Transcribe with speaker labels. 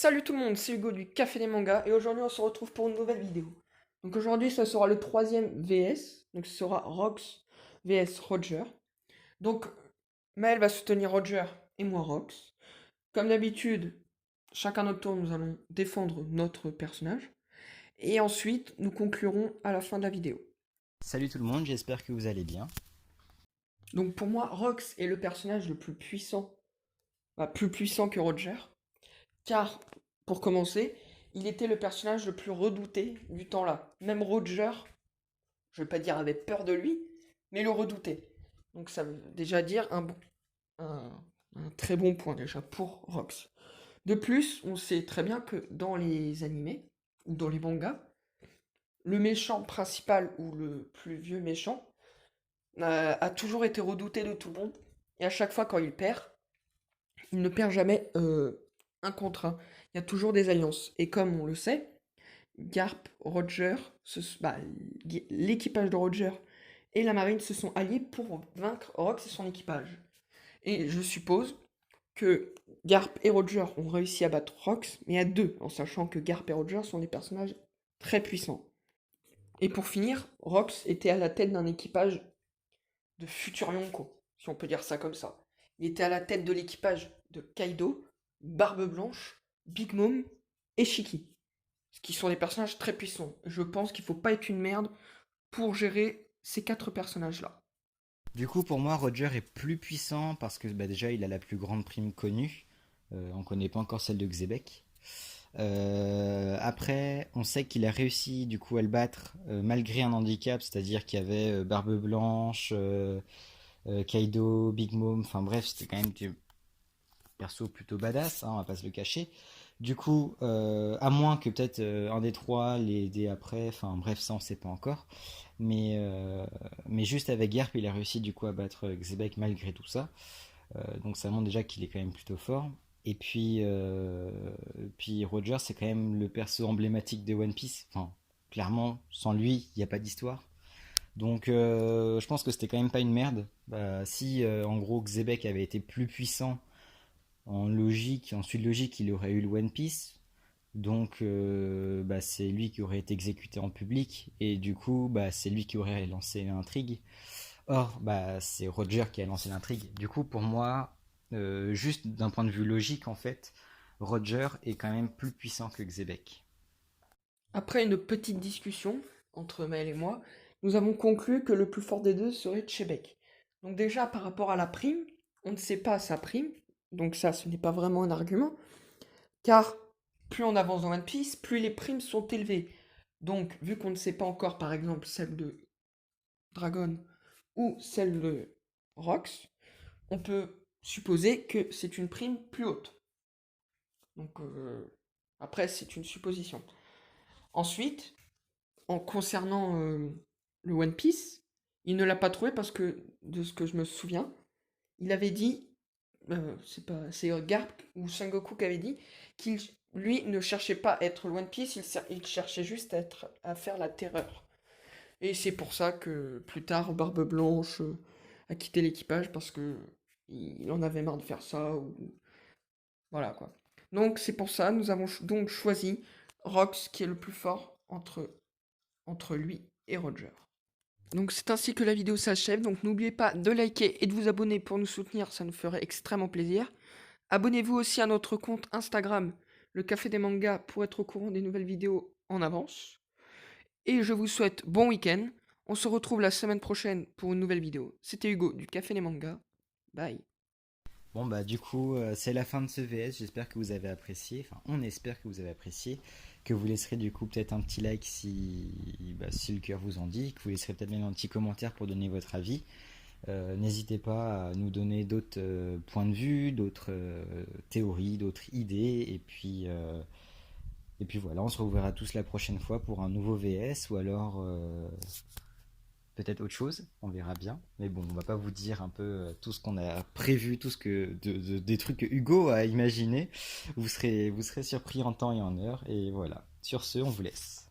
Speaker 1: Salut tout le monde, c'est Hugo du Café des Mangas et aujourd'hui on se retrouve pour une nouvelle vidéo. Donc aujourd'hui ça sera le troisième VS, donc ce sera Rox VS Roger. Donc Maël va soutenir Roger et moi Rox. Comme d'habitude, chacun notre tour nous allons défendre notre personnage et ensuite nous conclurons à la fin de la vidéo.
Speaker 2: Salut tout le monde, j'espère que vous allez bien.
Speaker 1: Donc pour moi Rox est le personnage le plus puissant, plus puissant que Roger. Car, pour commencer, il était le personnage le plus redouté du temps-là. Même Roger, je ne vais pas dire avait peur de lui, mais le redoutait. Donc ça veut déjà dire un, un très bon point déjà pour Rox. De plus, on sait très bien que dans les animés, ou dans les mangas, le méchant principal, ou le plus vieux méchant, a toujours été redouté de tout le monde. Et à chaque fois quand il ne perd jamais un contre un. Il y a toujours des alliances. Et comme on le sait, Garp, Roger, l'équipage de Roger et la marine se sont alliés pour vaincre Rox et son équipage. Et je suppose que Garp et Roger ont réussi à battre Rox, mais à deux, en sachant que Garp et Roger sont des personnages très puissants. Et pour finir, Rox était à la tête d'un équipage de futurs Yonko, si on peut dire ça comme ça. Il était à la tête de l'équipage de Kaido, Barbe Blanche, Big Mom et Shiki. Ce qui sont des personnages très puissants. Je pense qu'il faut pas être une merde pour gérer ces quatre personnages-là.
Speaker 2: Du coup, pour moi, Roger est plus puissant parce que déjà, il a la plus grande prime connue. On connaît pas encore celle de Xebec. Après, on sait qu'il a réussi du coup à le battre malgré un handicap, c'est-à-dire qu'il y avait Barbe Blanche, Kaido, Big Mom, enfin bref, c'était quand même des persos plutôt badass, hein, on va pas se le cacher. Du coup, à moins que peut-être un des trois l'ait aidé après, enfin bref, ça on sait pas encore. Mais, euh, mais juste avec Garp, il a réussi du coup à battre Xebec malgré tout ça. Donc ça montre déjà qu'il est quand même plutôt fort. Et puis Roger, c'est quand même le perso emblématique de One Piece. Enfin, clairement, sans lui, il n'y a pas d'histoire. Donc je pense que c'était quand même pas une merde. Si en gros Xebec avait été plus puissant en suite logique, il aurait eu le One Piece. Donc c'est lui qui aurait été exécuté en public et du coup c'est lui qui aurait lancé l'intrigue. Or c'est Roger qui a lancé l'intrigue. Du coup pour moi, juste d'un point de vue logique en fait, Roger est quand même plus puissant que Xebec.
Speaker 1: Après une petite discussion entre Maël et moi, nous avons conclu que le plus fort des deux serait Chebek. Donc déjà par rapport à la prime, on ne sait pas sa prime, donc ça ce n'est pas vraiment un argument, car plus on avance dans One Piece, plus les primes sont élevées. Donc vu qu'on ne sait pas encore par exemple celle de Dragon ou celle de Rox, on peut supposer que c'est une prime plus haute. Donc après, c'est une supposition. Ensuite, en concernant le One Piece, il ne l'a pas trouvé parce que, de ce que je me souviens, il avait dit, c'est Garp ou Sengoku qui avait dit qu'il lui ne cherchait pas à être le One Piece, il cherchait juste à faire la terreur. Et c'est pour ça que plus tard, Barbe Blanche a quitté l'équipage parce que il en avait marre de faire ça ou voilà quoi. Donc c'est pour ça, nous avons donc choisi Rox qui est le plus fort entre lui et Roger. Donc c'est ainsi que la vidéo s'achève, donc n'oubliez pas de liker et de vous abonner pour nous soutenir, ça nous ferait extrêmement plaisir. Abonnez-vous aussi à notre compte Instagram, le Café des Mangas, pour être au courant des nouvelles vidéos en avance. Et je vous souhaite bon week-end. On se retrouve la semaine prochaine pour une nouvelle vidéo. C'était Hugo du Café des Mangas. Bye.
Speaker 2: Bon du coup c'est la fin de ce VS, j'espère que vous avez apprécié, enfin on espère que vous avez apprécié, que vous laisserez du coup peut-être un petit like si le cœur vous en dit, que vous laisserez peut-être même un petit commentaire pour donner votre avis. N'hésitez pas à nous donner d'autres points de vue, d'autres théories, d'autres idées, et puis voilà, on se reverra tous la prochaine fois pour un nouveau VS, ou alors peut-être autre chose, on verra bien. Mais bon, on va pas vous dire un peu tout ce qu'on a prévu, tout ce que des trucs que Hugo a imaginé. Vous serez surpris en temps et en heure. Et voilà. Sur ce, on vous laisse.